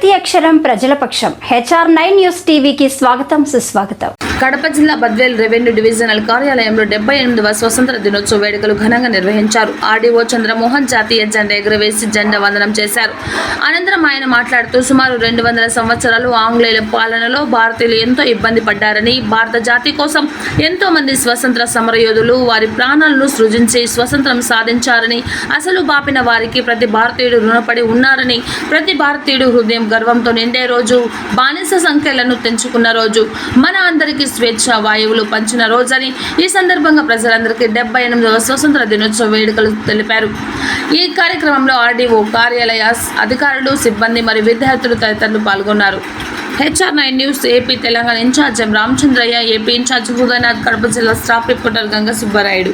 ప్రతి అక్షరం ప్రజల పక్షం. HR9 న్యూస్ టీవీకి స్వాగతం, సుస్వాగతం. కడప జిల్లా బద్వేల్ రెవెన్యూ డివిజనల్ కార్యాలయంలో 78వ స్వతంత్ర దినోత్సవ వేడుకలు ఘనంగా నిర్వహించారు. ఆర్డీఓ చంద్రమోహన్ జాతీయ జెండా ఎగురవేసి జెండా వందనం చేశారు. అనంతరం ఆయన మాట్లాడుతూ సుమారు 200 సంవత్సరాలు ఆంగ్లేయుల పాలనలో భారతీయులు ఎంతో ఇబ్బంది పడ్డారని, భారత జాతి కోసం ఎంతో మంది స్వతంత్ర సమరయోధులు వారి ప్రాణాలను సృజించి స్వతంత్రం సాధించారని, అసలు బాపిన వారికి ప్రతి భారతీయుడు రుణపడి ఉన్నారని, ప్రతి భారతీయుడు హృదయం గర్వంతో నిండే రోజు, బానిస సంఖ్యలను తెంచుకున్న రోజు, మన అందరికీ స్వేచ్ఛ వాయువులు పంచిన రోజని ఈ సందర్భంగా ప్రజలందరికీ 78వ స్వతంత్ర దినోత్సవ వేడుకలు తెలిపారు. ఈ కార్యక్రమంలో ఆర్డీఓ కార్యాలయ అధికారులు, సిబ్బంది మరియు విద్యార్థులు తదితరులు పాల్గొన్నారు. HR9 news AP Telangana incharge M Ramachandraiah, AP incharge Hrudayanath, Kadapa జిల్లా స్టాఫ్ రిపోర్టర్ గంగ సుబ్బరాయుడు.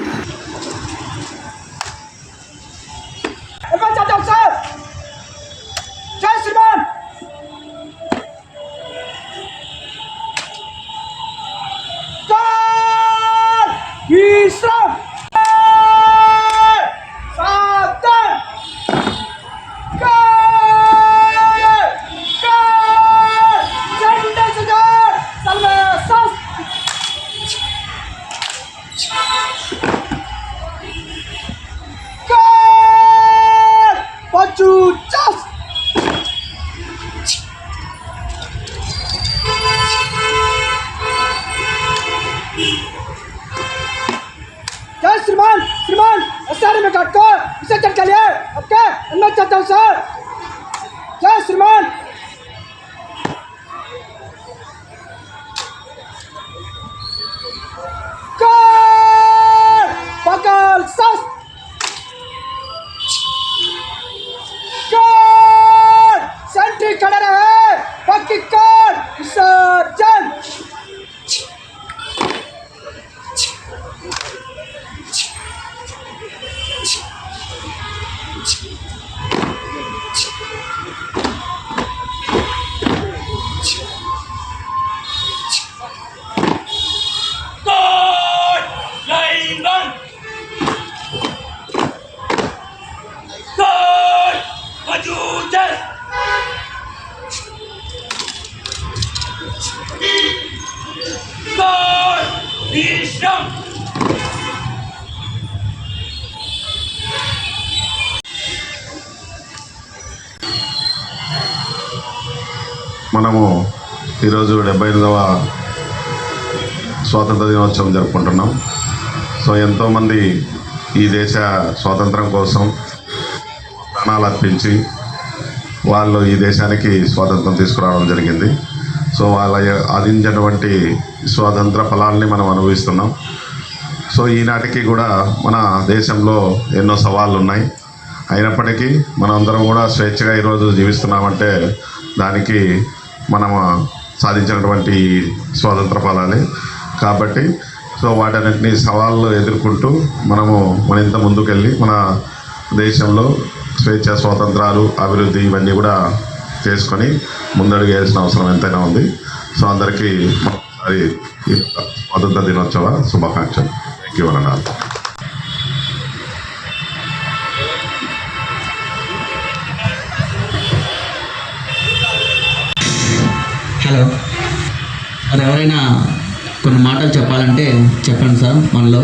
श्रीमान सर में काट कर इसे चटका लिए ओके मैं चाहता हूँ सर जय श्रीमान पकड़ सस सेंट्री खड़ा रहे पक्की कर विसर्जन మనము ఈరోజు 78వ స్వాతంత్ర దినోత్సవం జరుపుకుంటున్నాం. సో ఎంతోమంది ఈ దేశ స్వాతంత్రం కోసం ప్రాణాలు అర్పించి వాళ్ళు ఈ దేశానికి స్వాతంత్రం తీసుకురావడం జరిగింది. సో వాళ్ళ ఆదించినటువంటి స్వాతంత్ర ఫలాల్ని మనం అనుభవిస్తున్నాం. సో ఈనాటికి కూడా మన దేశంలో ఎన్నో సవాళ్ళు ఉన్నాయి. అయినప్పటికీ మనం అందరం కూడా స్వేచ్ఛగా ఈరోజు జీవిస్తున్నామంటే దానికి మనం సాధించినటువంటి స్వాతంత్ర ఫలాలే కాబట్టి సో వాటన్నిటిని సవాళ్ళు ఎదుర్కొంటూ మనము మరింత ముందుకెళ్ళి మన దేశంలో స్వేచ్ఛ, స్వాతంత్రాలు, అభివృద్ధి ఇవన్నీ కూడా చేసుకొని ముందడుగు వేయాల్సిన అవసరం ఎంతైనా ఉంది. సో అందరికీ మరోసారి స్వాతంత్ర దినోత్సవ శుభాకాంక్షలు. థ్యాంక్ యూ అన్నారు. హలో, మరి ఎవరైనా కొన్ని మాటలు చెప్పాలంటే చెప్పండి సార్. మనలో